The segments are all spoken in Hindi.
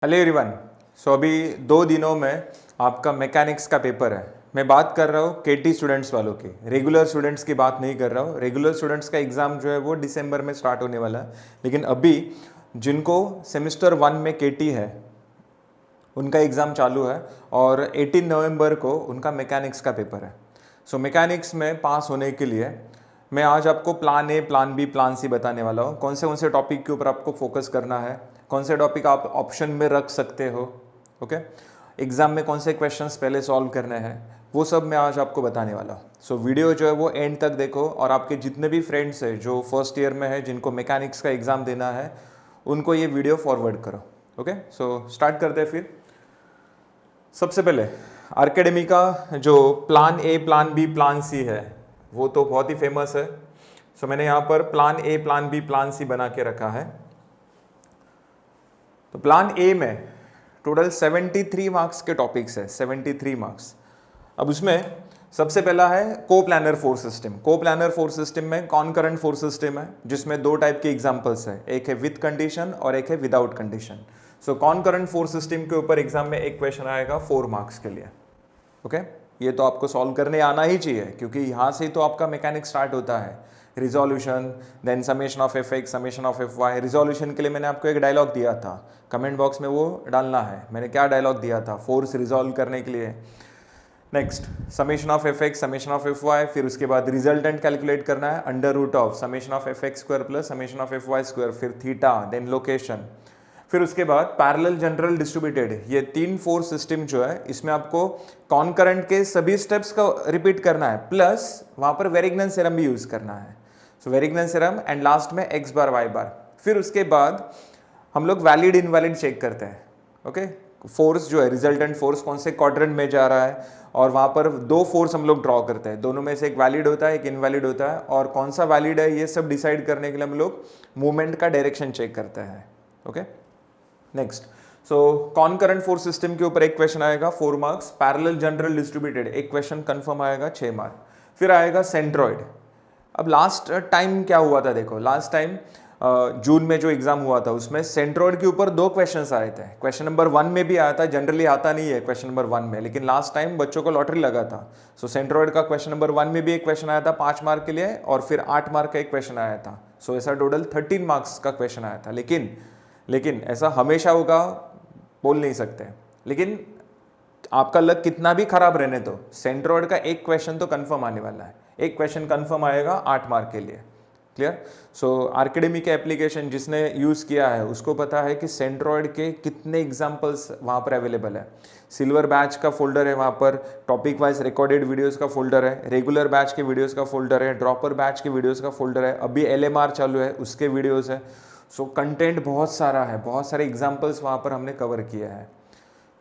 Hello everyone. सो अभी 2 दिनों में आपका मैकेनिक्स का पेपर है। मैं बात कर रहा हूँ केटी स्टूडेंट्स वालों की, रेगुलर स्टूडेंट्स की बात नहीं कर रहा हूँ। रेगुलर स्टूडेंट्स का एग्ज़ाम जो है वो दिसंबर में स्टार्ट होने वाला है, लेकिन अभी जिनको सेमेस्टर 1 में केटी है उनका एग्ज़ाम चालू है और 18 नवंबर को उनका मैकेनिक्स का पेपर है। सो मैकेनिक्स में पास होने के लिए मैं आज आपको plan A, plan B, plan C बताने वाला हूँ। कौन से टॉपिक के ऊपर आपको फोकस करना है, कौन से टॉपिक आप ऑप्शन में रख सकते हो, ओके। एग्ज़ाम में कौन से क्वेश्चंस पहले सॉल्व करने हैं, वो सब मैं आज आपको बताने वाला हूँ। सो वीडियो जो है वो एंड तक देखो और आपके जितने भी फ्रेंड्स हैं जो फर्स्ट ईयर में है, जिनको मैकेनिक्स का एग्ज़ाम देना है, उनको ये वीडियो फॉरवर्ड करो, ओके। सो स्टार्ट करते हैं। फिर सबसे पहले आर्केडमी का जो plan A, plan B, plan C है वो तो बहुत ही फेमस है। सो मैंने यहाँ पर plan A, plan B, plan C बना के रखा है। तो प्लान ए में टोटल 73 मार्क्स के टॉपिक्स है, 73 मार्क्स। अब उसमें सबसे पहला है को प्लानर फोर्स सिस्टम। को प्लानर फोर्स सिस्टम में कॉनकरेंट फोर्स सिस्टम है, जिसमें दो टाइप के एग्जांपल्स है, एक है विद कंडीशन और एक है विदाउट कंडीशन। सो कॉनकरेंट फोर्स सिस्टम के ऊपर एग्जाम में एक क्वेश्चन आएगा 4 मार्क्स के लिए, ओके। ये तो आपको सॉल्व करने आना ही चाहिए, क्योंकि यहाँ से तो आपका मैकेनिक्स स्टार्ट होता है। Resolution, then summation of F x, summation of F y. Resolution के लिए मैंने आपको एक डायलॉग दिया था, कमेंट बॉक्स में वो डालना है। मैंने क्या डायलॉग दिया था फोर्स रिजोल्व करने के लिए। Next summation of F x, summation of F y. फिर उसके बाद रिजल्टेंट कैलकुलेट करना है, under root of summation of F x square plus summation of F y square, फिर थीटा, देन लोकेशन। फिर उसके बाद पैरेलल, जनरल, डिस्ट्रीब्यूटेड। ये 3 फोर्स सिस्टम जो है इसमें आपको कॉनकरेंट के सभी स्टेप्स का रिपीट करना है, प्लस वहां पर वेरिग्नन थ्योरम भी यूज करना है। सो वेरिग्नन थ्योरम एंड लास्ट में एक्स बार वाई बार। फिर उसके बाद हम लोग वैलिड इनवैलिड चेक करते हैं, ओके। फोर्स जो है रिजल्टेंट फोर्स कौन से क्वाड्रेंट में जा रहा है, और वहां पर 2 फोर्स हम लोग ड्रॉ करते हैं, दोनों में से एक वैलिड होता है, एक इनवैलिड होता है, और कौन सा वैलिड है ये सब डिसाइड करने के लिए हम लोग मूवमेंट का डायरेक्शन चेक करते हैं, ओके। नेक्स्ट, सो कॉनकरेंट फोर्स सिस्टम के ऊपर एक क्वेश्चन आएगा 4 मार्क्स। पैरेलल, जनरल, डिस्ट्रीब्यूटेड एक क्वेश्चन कंफर्म आएगा 6 मार्क। फिर आएगा सेंट्रॉइड। अब लास्ट टाइम क्या हुआ था, देखो लास्ट टाइम जून में जो एग्जाम हुआ था उसमें सेंट्रॉइड के ऊपर 2 क्वेश्चंस आए थे। क्वेश्चन नंबर 1 में भी आया था, जनरली आता नहीं है क्वेश्चन नंबर 1 में, लेकिन लास्ट टाइम बच्चों को लॉटरी लगा था। सो सेंट्रॉइड का क्वेश्चन नंबर 1 में भी एक क्वेश्चन आया था 5 मार्क के लिए, और फिर 8 मार्क का एक क्वेश्चन आया था। सो ऐसा टोटल 13 मार्क्स का क्वेश्चन आया था। लेकिन ऐसा हमेशा होगा बोल नहीं सकते, लेकिन आपका लक कितना भी खराब रहने दो, सेंट्रॉइड का एक क्वेश्चन तो कंफर्म आने वाला है। एक क्वेश्चन कंफर्म आएगा 8 मार्क के लिए, क्लियर। सो आर्केडमी के एप्लीकेशन जिसने यूज़ किया है उसको पता है कि सेंट्रॉइड के कितने एग्जाम्पल्स वहाँ पर अवेलेबल है। सिल्वर बैच का फोल्डर है, वहाँ पर टॉपिक वाइज रिकॉर्डेड वीडियोस का फोल्डर है, रेगुलर बैच के वीडियोस का फोल्डर है, ड्रॉपर बैच के वीडियोस का फोल्डर है, अभी LMR चालू है उसके वीडियोस है। सो कंटेंट बहुत सारा है, बहुत सारे एग्जाम्पल्स वहाँ पर हमने कवर किया है,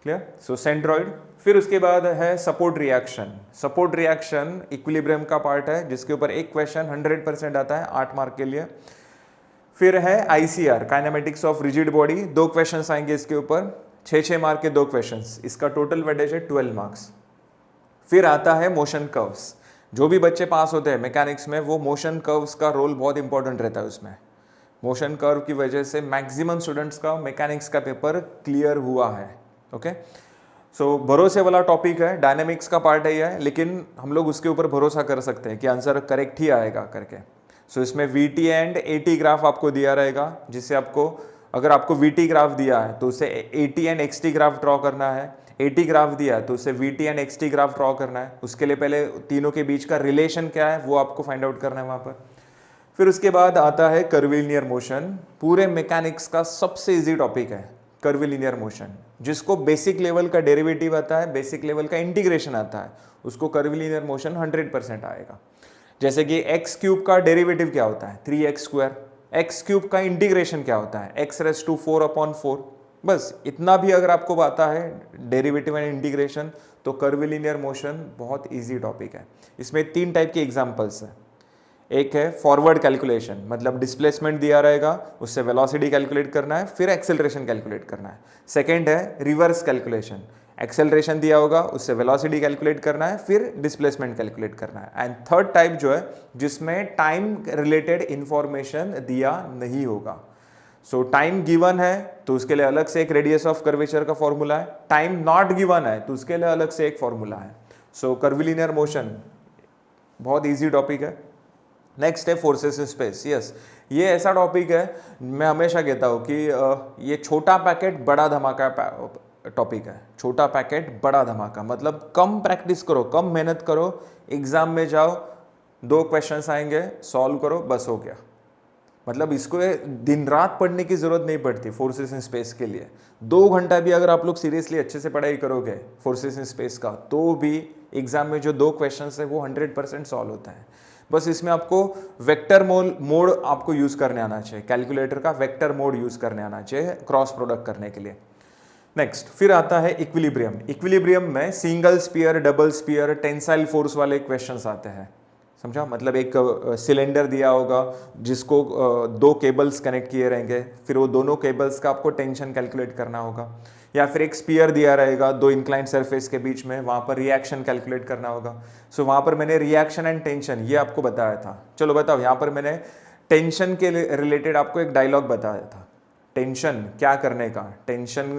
क्लियर। सो सेंट्रॉइड। फिर उसके बाद है support reaction. Support reaction equilibrium का पार्ट है, जिसके ऊपर एक क्वेश्चन 100% आता है 8 मार्क के लिए। फिर है ICR, kinematics of rigid body, 2 questions आएंगे इसके ऊपर, 6 मार्क के 2 क्वेश्चंस, इसका टोटल वेटेज है 12 मार्क्स। फिर आता है मोशन कर्व्स। जो भी बच्चे पास होते हैं मैकेनिक्स में, वो मोशन कर्व्स का रोल बहुत इंपॉर्टेंट रहता है उसमें। मोशन कर्व की वजह से मैक्सिमम स्टूडेंट्स का मैकेनिक्स का पेपर क्लियर हुआ है, ओके। सो भरोसे वाला टॉपिक है, डायनेमिक्स का पार्ट है ये, लेकिन हम लोग उसके ऊपर भरोसा कर सकते हैं कि आंसर करेक्ट ही आएगा करके। सो इसमें VT एंड AT ग्राफ आपको दिया रहेगा, जिससे आपको, अगर आपको VT ग्राफ दिया है तो उसे AT and XT graph draw करना है, AT ग्राफ दिया है तो उसे VT and XT graph draw करना है। उसके लिए पहले तीनों के बीच का रिलेशन क्या है वो आपको फाइंड आउट करना है वहाँ पर। फिर उसके बाद आता है कर्वीलिनियर मोशन। पूरे मैकेनिक्स का सबसे इजी टॉपिक है कर्वीलिनियर मोशन, जिसको बेसिक लेवल का डेरिवेटिव आता है, बेसिक लेवल का इंटीग्रेशन आता है, उसको कर्वीलिनियर मोशन 100% आएगा। जैसे कि x³ का डेरिवेटिव क्या होता है 3x², x³ का इंटीग्रेशन क्या होता है x⁴/4। बस इतना भी अगर आपको आता है डेरिवेटिव एंड इंटीग्रेशन, तो कर्वीलिनियर मोशन बहुत ईजी टॉपिक है। इसमें 3 टाइप के एग्जाम्पल्स हैं। एक है फॉरवर्ड कैलकुलेशन, मतलब डिस्प्लेसमेंट दिया रहेगा, उससे वेलोसिटी कैलकुलेट करना है, फिर एक्सेलरेशन कैलकुलेट करना है। सेकंड है रिवर्स कैलकुलेशन, एक्सेलरेशन दिया होगा, उससे वेलोसिटी कैलकुलेट करना है, फिर डिस्प्लेसमेंट कैलकुलेट करना है। एंड थर्ड टाइप जो है जिसमें टाइम रिलेटेड इंफॉर्मेशन दिया नहीं होगा। सो टाइम गिवन है तो उसके लिए अलग से एक रेडियस ऑफ कर्वेचर का फॉर्मूला है, टाइम नॉट गिवन है तो उसके लिए अलग से एक फॉर्मूला है। सो कर्विलिनियर मोशन बहुत इजी टॉपिक है। नेक्स्ट है फोर्सेस इन स्पेस। यस, ये ऐसा टॉपिक है, मैं हमेशा कहता हूँ कि ये छोटा पैकेट बड़ा धमाका टॉपिक है। छोटा पैकेट बड़ा धमाका मतलब कम प्रैक्टिस करो, कम मेहनत करो, एग्जाम में जाओ, 2 क्वेश्चंस आएंगे, सॉल्व करो, बस हो गया। मतलब इसको दिन रात पढ़ने की जरूरत नहीं पड़ती फोर्सेस इन स्पेस के लिए। 2 घंटा भी अगर आप लोग सीरियसली अच्छे से पढ़ाई करोगे फोर्सेस इन स्पेस का, तो भी एग्जाम में जो 2 क्वेश्चंस है वो 100% सॉल्व होता है। बस इसमें आपको वेक्टर मोड आपको यूज करने आना चाहिए, कैलकुलेटर का वेक्टर मोड यूज करने आना चाहिए क्रॉस प्रोडक्ट करने के लिए। नेक्स्ट फिर आता है इक्विलिब्रियम। इक्विलिब्रियम में single sphere, double sphere, tensile force वाले क्वेश्चंस आते हैं, समझा? मतलब एक सिलेंडर दिया होगा जिसको 2 केबल्स कनेक्ट किए रहेंगे, फिर वो दोनों केबल्स का आपको टेंशन कैलकुलेट करना होगा। या फिर एक स्पीयर दिया रहेगा 2 इंक्लाइंड सरफेस के बीच में, वहाँ पर रिएक्शन कैलकुलेट करना होगा। सो वहाँ पर मैंने रिएक्शन एंड टेंशन ये आपको बताया था। चलो बताओ, यहाँ पर मैंने टेंशन के रिलेटेड आपको एक डायलॉग बताया था, टेंशन क्या करने का, टेंशन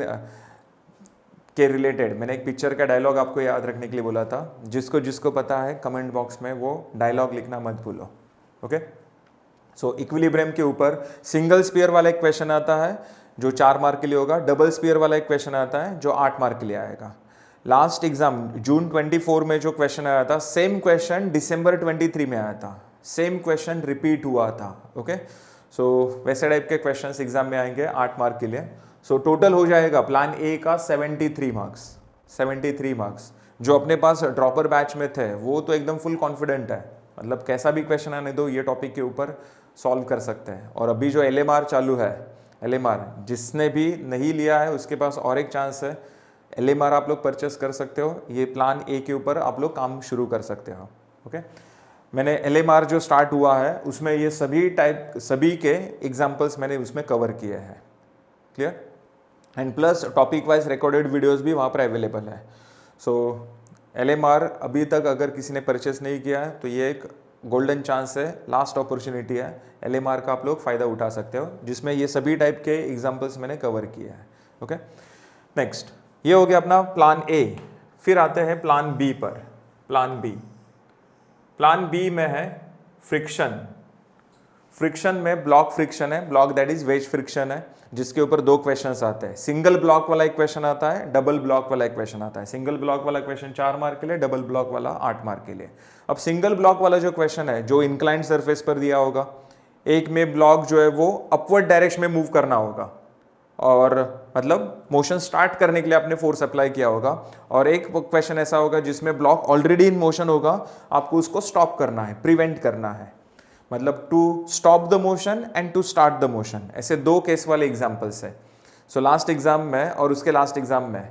के रिलेटेड मैंने एक पिक्चर का डायलॉग आपको याद रखने के लिए बोला था। जिसको जिसको पता है कमेंट बॉक्स में वो डायलॉग लिखना मत भूलो। ओके, सो इक्विलिब्रियम के ऊपर सिंगल स्पीयर वाला एक क्वेश्चन आता है जो 4 मार्क के लिए होगा, डबल स्पीयर वाला एक क्वेश्चन आता है जो 8 मार्क के लिए आएगा। लास्ट एग्जाम जून 24 में जो क्वेश्चन आया था, सेम क्वेश्चन दिसंबर 23 में आया था, सेम क्वेश्चन रिपीट हुआ था। ओके, सो वैसे टाइप के क्वेश्चंस एग्जाम में आएंगे 8 मार्क के लिए। सो टोटल हो जाएगा प्लान ए का 73 मार्क्स। 73 मार्क्स जो अपने पास ड्रॉपर बैच में थे वो तो एकदम फुल कॉन्फिडेंट है, मतलब कैसा भी क्वेश्चन आने दो ये टॉपिक के ऊपर सॉल्व कर सकते हैं। और अभी जो LMR चालू है, LMR जिसने भी नहीं लिया है उसके पास और एक चांस है, LMR आप लोग परचेस कर सकते हो, ये प्लान ए के ऊपर आप लोग काम शुरू कर सकते हो। ओके, मैंने LMR जो स्टार्ट हुआ है उसमें ये सभी के एग्जाम्पल्स मैंने उसमें कवर किए हैं। Clear? And plus topic wise recorded videos भी वहाँ पर अवेलेबल है। सो LMR अभी तक अगर किसी ने परचेस नहीं किया है तो ये एक गोल्डन चांस है, लास्ट अपॉर्चुनिटी है, LMR का आप लोग फ़ायदा उठा सकते हो, जिसमें ये सभी टाइप के एग्जाम्पल्स मैंने कवर किए हैं। ओके, नेक्स्ट ये हो गया अपना प्लान ए। फिर आते हैं प्लान बी पर। प्लान बी, प्लान बी में है फ्रिक्शन। फ्रिक्शन में ब्लॉक फ्रिक्शन है, block that is wedge friction है, जिसके ऊपर 2 क्वेश्चंस आते हैं। सिंगल ब्लॉक वाला एक क्वेश्चन आता है, डबल ब्लॉक वाला एक क्वेश्चन आता है। सिंगल ब्लॉक वाला क्वेश्चन 4 मार्क के लिए, डबल ब्लॉक वाला 8 मार्क के लिए। अब सिंगल ब्लॉक वाला जो क्वेश्चन है जो इंक्लाइंड सरफेस पर दिया होगा, एक में ब्लॉक जो है वो अपवर्ड डायरेक्शन में मूव करना होगा, और मतलब मोशन स्टार्ट करने के लिए आपने फोर्स अप्लाई किया होगा, और एक क्वेश्चन ऐसा होगा जिसमें ब्लॉक ऑलरेडी इन मोशन होगा, आपको उसको स्टॉप करना है, प्रिवेंट करना है, मतलब to stop the motion and to start the motion. ऐसे 2 केस वाले एग्जाम्पल्स है। सो लास्ट एग्जाम में और उसके लास्ट एग्जाम में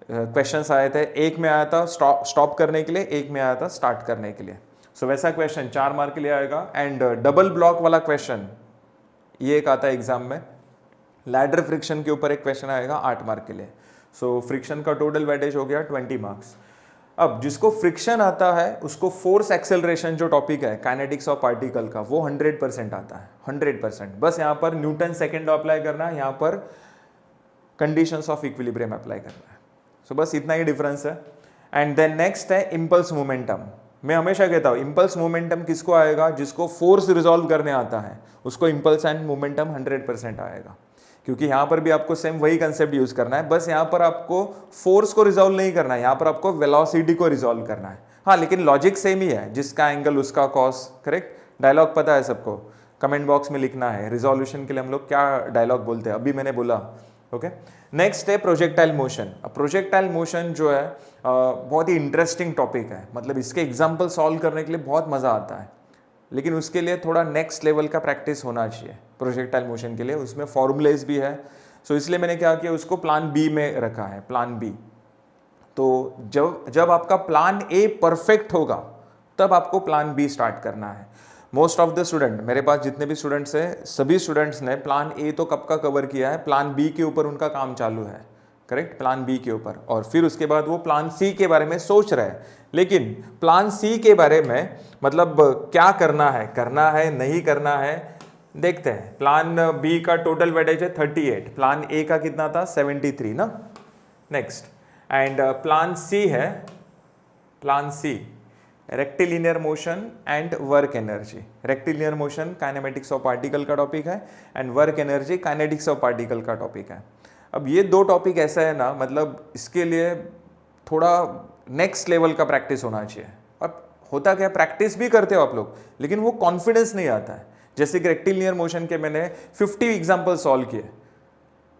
क्वेश्चंस आए थे, एक में आया था स्टॉप करने के लिए, एक में आया था स्टार्ट करने के लिए। सो वैसा क्वेश्चन 4 मार्क के लिए आएगा। एंड डबल ब्लॉक वाला क्वेश्चन ये एक आता है एग्जाम में, लैडर फ्रिक्शन के ऊपर एक क्वेश्चन आएगा 8 मार्क के लिए। सो फ्रिक्शन का टोटल वेटेज हो गया 20 मार्क्स। अब जिसको फ्रिक्शन आता है उसको फोर्स एक्सेलरेशन जो टॉपिक है काइनेटिक्स ऑफ पार्टिकल का, वो 100% आता है, 100%। बस यहाँ पर न्यूटन सेकेंड अप्लाई करना है, यहाँ पर कंडीशंस ऑफ इक्विलिब्रियम अप्लाई करना है। सो बस इतना ही डिफरेंस है। एंड देन नेक्स्ट है इम्पल्स मोमेंटम। मैं हमेशा कहता हूँ इम्पल्स मोमेंटम किसको आएगा, जिसको फोर्स रिजॉल्व करने आता है उसको इम्पल्स एंड मोमेंटम 100% आएगा, क्योंकि यहाँ पर भी आपको सेम वही कंसेप्ट यूज करना है। बस यहाँ पर आपको फोर्स को रिजॉल्व नहीं करना है, यहाँ पर आपको वेलोसिटी को रिजॉल्व करना है। हाँ, लेकिन लॉजिक सेम ही है, जिसका एंगल उसका कॉस, करेक्ट? डायलॉग पता है सबको, कमेंट बॉक्स में लिखना है रिजोल्यूशन के लिए हम लोग क्या डायलॉग बोलते हैं, अभी मैंने बोला। ओके, नेक्स्ट है प्रोजेक्टाइल मोशन। अब प्रोजेक्टाइल मोशन जो है बहुत ही इंटरेस्टिंग टॉपिक है, मतलब इसके एग्जाम्पल सॉल्व करने के लिए बहुत मज़ा आता है, लेकिन उसके लिए थोड़ा नेक्स्ट लेवल का प्रैक्टिस होना चाहिए प्रोजेक्टाइल मोशन के लिए। उसमें फॉर्मूलेज भी है, सो इसलिए मैंने क्या किया, उसको प्लान बी में रखा है, प्लान बी। तो जब आपका प्लान ए परफेक्ट होगा तब आपको प्लान बी स्टार्ट करना है। मोस्ट ऑफ द स्टूडेंट, मेरे पास जितने भी स्टूडेंट्स हैं सभी स्टूडेंट्स ने प्लान ए तो कब का कवर किया है, प्लान बी के ऊपर उनका काम चालू है, करेक्ट? प्लान बी के ऊपर, और फिर उसके बाद वो प्लान सी के बारे में सोच रहे हैं। लेकिन प्लान सी के बारे में मतलब क्या करना है नहीं करना है, देखते हैं, प्लान बी का टोटल वेटेज है 38, प्लान ए का कितना था 73 ना। नेक्स्ट, एंड प्लान सी है, plan C rectilinear motion and work energy. Rectilinear motion kinematics of particle का टॉपिक है and work energy kinetics of particle का टॉपिक है। अब ये दो टॉपिक ऐसा है ना, मतलब इसके लिए थोड़ा नेक्स्ट लेवल का प्रैक्टिस होना चाहिए। अब होता क्या, प्रैक्टिस भी करते हो आप लोग लेकिन वो कॉन्फिडेंस नहीं आता है। जैसे कि रेक्टिलिनियर मोशन के मैंने 50 एग्जाम्पल सॉल्व किए,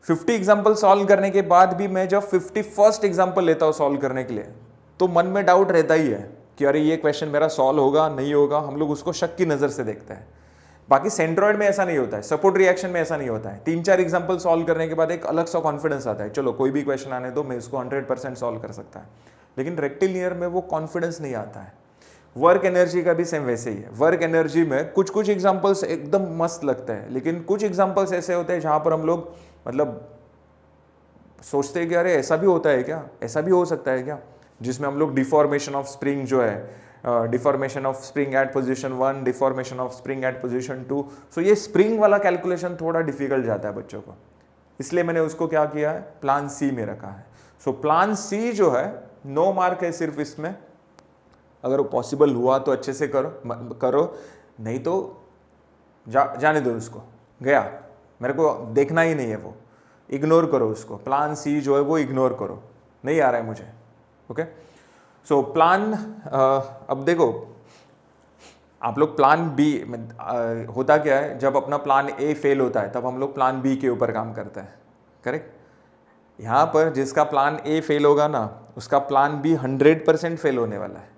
50 एग्जाम्पल सॉल्व करने के बाद भी मैं जब 51st एग्जाम्पल लेता हूँ सॉल्व करने के लिए तो मन में डाउट रहता ही है कि अरे ये क्वेश्चन मेरा सॉल्व होगा नहीं होगा, हम लोग उसको शक की नज़र से देखते हैं। बाकी सेंट्रॉइड में ऐसा नहीं होता है, सपोर्ट रिएक्शन में ऐसा नहीं होता है। 3-4 एग्जाम्पल सॉल्व करने के बाद एक अलग सा कॉन्फिडेंस आता है, चलो कोई भी क्वेश्चन आने दो, मैं इसको 100% सॉल्व कर सकता है। लेकिन रेक्टिलिनियर में वो कॉन्फिडेंस नहीं आता है। वर्क एनर्जी का भी सेम वैसे ही है। वर्क एनर्जी में कुछ कुछ एग्जाम्पल्स एकदम मस्त लगता है, लेकिन कुछ एग्जाम्पल्स ऐसे होते हैं जहाँ पर हम लोग मतलब सोचते हैं कि अरे ऐसा भी होता है क्या, ऐसा भी हो सकता है क्या, जिसमें हम लोग डिफॉर्मेशन ऑफ स्प्रिंग जो है, deformation of spring at position 1, deformation of spring at position 2, so ये स्प्रिंग वाला कैलकुलेशन थोड़ा डिफिकल्ट जाता है बच्चों को, इसलिए मैंने उसको क्या किया है, प्लान सी में रखा है। सो प्लान सी जो है 9 मार्क है सिर्फ इसमें। अगर वो पॉसिबल हुआ तो अच्छे से करो, नहीं तो जाने दो, उसको गया, मेरे को देखना ही नहीं है, वो इग्नोर करो उसको। प्लान सी जो है वो इग्नोर करो, नहीं आ रहा है मुझे। ओके, सो प्लान अब देखो आप लोग प्लान बी होता क्या है, जब अपना प्लान ए फेल होता है तब हम लोग प्लान बी के ऊपर काम करते हैं, करेक्ट। यहाँ पर जिसका प्लान ए फेल होगा ना, उसका प्लान बी 100% फेल होने वाला है,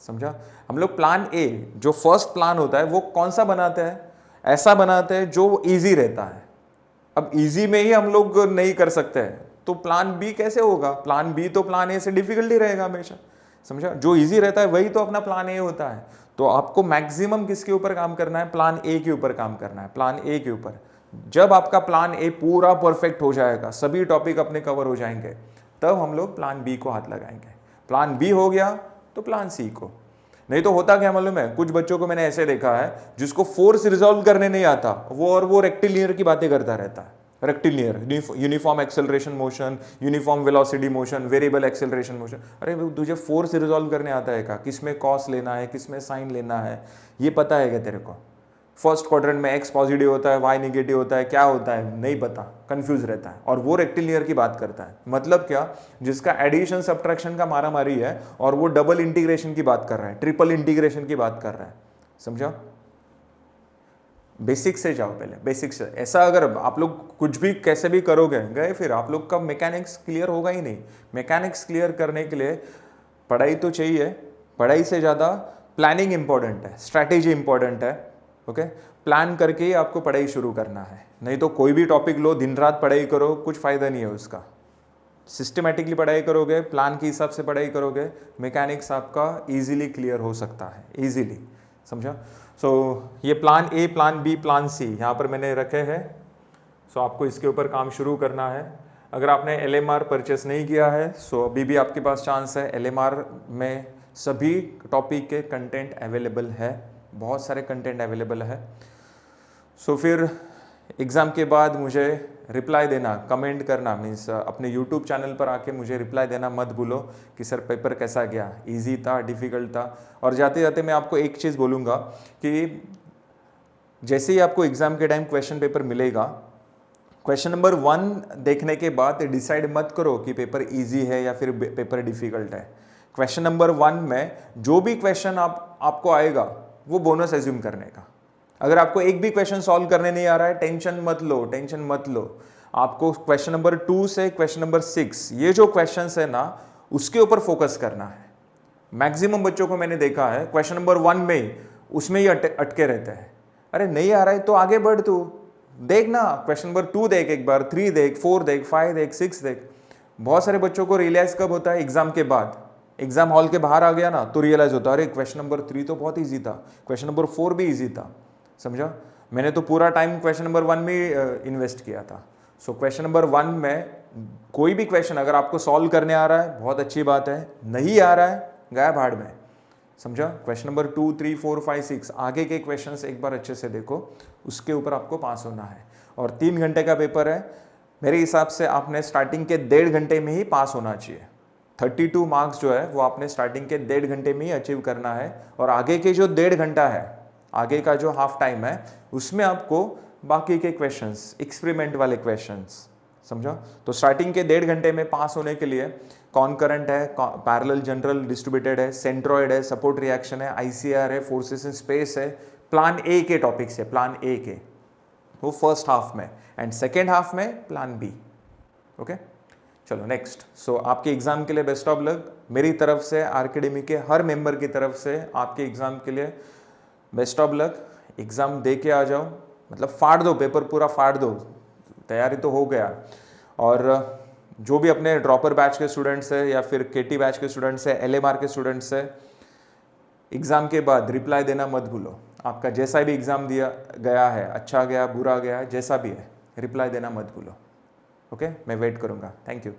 समझा। हम लोग प्लान ए जो फर्स्ट प्लान होता है वो कौन सा बनाते हैं, ऐसा बनाते हैं जो इजी रहता है। अब इजी में ही हम लोग नहीं कर सकते हैं तो प्लान बी कैसे होगा, प्लान बी तो प्लान ए से डिफिकल्ट ही रहेगा हमेशा, समझा। जो इजी रहता है वही तो अपना प्लान ए होता है। तो आपको मैक्सिमम किसके ऊपर काम करना है, प्लान ए के ऊपर काम करना है, प्लान ए के ऊपर। जब आपका प्लान ए पूरा परफेक्ट हो जाएगा, सभी टॉपिक अपने कवर हो जाएंगे, तब हम लोग प्लान बी को हाथ लगाएंगे। प्लान बी हो गया तो प्लान सी को। नहीं तो होता क्या मालूम है, कुछ बच्चों को मैंने ऐसे देखा है जिसको फोर्स रिजॉल्व करने नहीं आता, वो रेक्टिलिनियर की बातें करता रहता है। Rectilinear, uniform acceleration motion, uniform velocity motion, variable acceleration motion. अरे तुझे फोर्स रिजॉल्व करने आता है क्या, किसमें कॉस लेना है, किसमें साइन लेना है, ये पता है क्या तेरे को। फर्स्ट क्वाड्रेंट में एक्स पॉजिटिव होता है, वाई नेगेटिव होता है, क्या होता है नहीं पता, कंफ्यूज रहता है। और वो रेक्टिलिनियर की बात करता है, मतलब क्या, जिसका एडिशन सब्ट्रैक्शन का मारा मारी है और वो डबल इंटीग्रेशन की बात कर रहा है, ट्रिपल इंटीग्रेशन की बात कर रहा है, समझा। बेसिक से जाओ पहले, बेसिक से। ऐसा अगर आप लोग कुछ भी कैसे भी करोगे गए, फिर आप लोग का मैकेनिक्स क्लियर होगा ही नहीं। मैकेनिक्स क्लियर करने के लिए पढ़ाई तो चाहिए, पढ़ाई से ज़्यादा प्लानिंग इंपॉर्टेंट है, स्ट्रैटेजी इंपॉर्टेंट है। ओके, प्लान करके ही आपको पढ़ाई शुरू करना है, नहीं तो कोई भी टॉपिक लो, दिन रात पढ़ाई करो, कुछ फ़ायदा नहीं है उसका। सिस्टमेटिकली पढ़ाई करोगे, प्लान के हिसाब से पढ़ाई करोगे, मैकेनिक्स आपका इजीली क्लियर हो सकता है, इजीली, समझा। सो ये plan A, plan B, plan C यहाँ पर मैंने रखे हैं। सो आपको इसके ऊपर काम शुरू करना है। अगर आपने LMR परचेस नहीं किया है सो अभी भी आपके पास चांस है। LMR में सभी टॉपिक के कंटेंट अवेलेबल है, बहुत सारे कंटेंट अवेलेबल है। सो फिर एग्ज़ाम के बाद मुझे रिप्लाई देना, कमेंट करना, मीन्स अपने यूट्यूब चैनल पर आके मुझे रिप्लाई देना मत भूलो कि सर पेपर कैसा गया, इजी था, डिफ़िकल्ट था। और जाते जाते मैं आपको एक चीज़ बोलूँगा कि जैसे ही आपको एग्ज़ाम के टाइम क्वेश्चन पेपर मिलेगा, क्वेश्चन नंबर 1 देखने के बाद डिसाइड मत करो कि पेपर ईजी है या फिर पेपर डिफ़िकल्ट है। क्वेश्चन नंबर 1 में जो भी क्वेश्चन आपको आएगा वो बोनस एज्यूम करने का। अगर आपको एक भी क्वेश्चन सॉल्व करने नहीं आ रहा है, टेंशन मत लो, टेंशन मत लो। आपको क्वेश्चन नंबर 2 से क्वेश्चन नंबर 6 ये जो क्वेश्चंस है ना, उसके ऊपर फोकस करना है। मैक्सिमम बच्चों को मैंने देखा है क्वेश्चन नंबर 1 में उसमें ही अटके रहते हैं। अरे नहीं आ रहा है तो आगे बढ़, तू देख ना, क्वेश्चन नंबर 2 देख एक बार, 3 देख, 4 देख, 5 देख, 6 देख। बहुत सारे बच्चों को रियलाइज कब होता है, एग्जाम के बाद। एग्जाम हॉल के बाहर आ गया ना तो रियलाइज होता है अरे क्वेश्चन नंबर 3 तो बहुत ईजी था, क्वेश्चन नंबर 4 भी ईजी था, समझा। मैंने तो पूरा टाइम क्वेश्चन नंबर 1 में इन्वेस्ट किया था। सो क्वेश्चन नंबर 1 में कोई भी क्वेश्चन अगर आपको सॉल्व करने आ रहा है बहुत अच्छी बात है, नहीं आ रहा है गया भाड़ में, समझा? क्वेश्चन नंबर 2, 3, 4, 5, 6 आगे के क्वेश्चंस एक बार अच्छे से देखो, उसके ऊपर आपको पास होना है। और 3 घंटे का पेपर है, मेरे हिसाब से आपने स्टार्टिंग के 1.5 घंटे में ही पास होना चाहिए। 32 मार्क्स जो है वो आपने स्टार्टिंग के 1.5 घंटे में ही अचीव करना है, और आगे के जो 1.5 घंटा है, आगे का जो हाफ टाइम है, उसमें आपको बाकी के क्वेश्चंस, एक्सपेरिमेंट वाले क्वेश्चंस, समझा? तो स्टार्टिंग के 1.5 घंटे में पास होने के लिए कॉन्करेंट है, पैरेलल जनरल डिस्ट्रीब्यूटेड है, सेंट्रॉइड है, सपोर्ट रिएक्शन है, आईसीआर है, फोर्सेस इन स्पेस है, प्लान ए के टॉपिक्स है, प्लान ए के, वो फर्स्ट हाफ में, एंड सेकेंड हाफ में प्लान बी। ओके, चलो नेक्स्ट। सो आपके एग्जाम के लिए बेस्ट ऑफ लक। मेरी तरफ से, आरकेडमी के हर मेंबर की तरफ से आपके एग्जाम के लिए बेस्ट ऑफ लक। एग्जाम दे के आ जाओ, मतलब फाड़ दो, पेपर पूरा फाड़ दो, तैयारी तो हो गया। और जो भी अपने ड्रॉपर बैच के स्टूडेंट्स है या फिर केटी बैच के स्टूडेंट्स है, एलएमआर के स्टूडेंट्स है, एग्ज़ाम के बाद रिप्लाई देना मत भूलो। आपका जैसा भी एग्ज़ाम दिया गया है, अच्छा गया, बुरा गया, जैसा भी है, रिप्लाई देना मत भूलो। ओके, मैं वेट करूँगा। Thank you.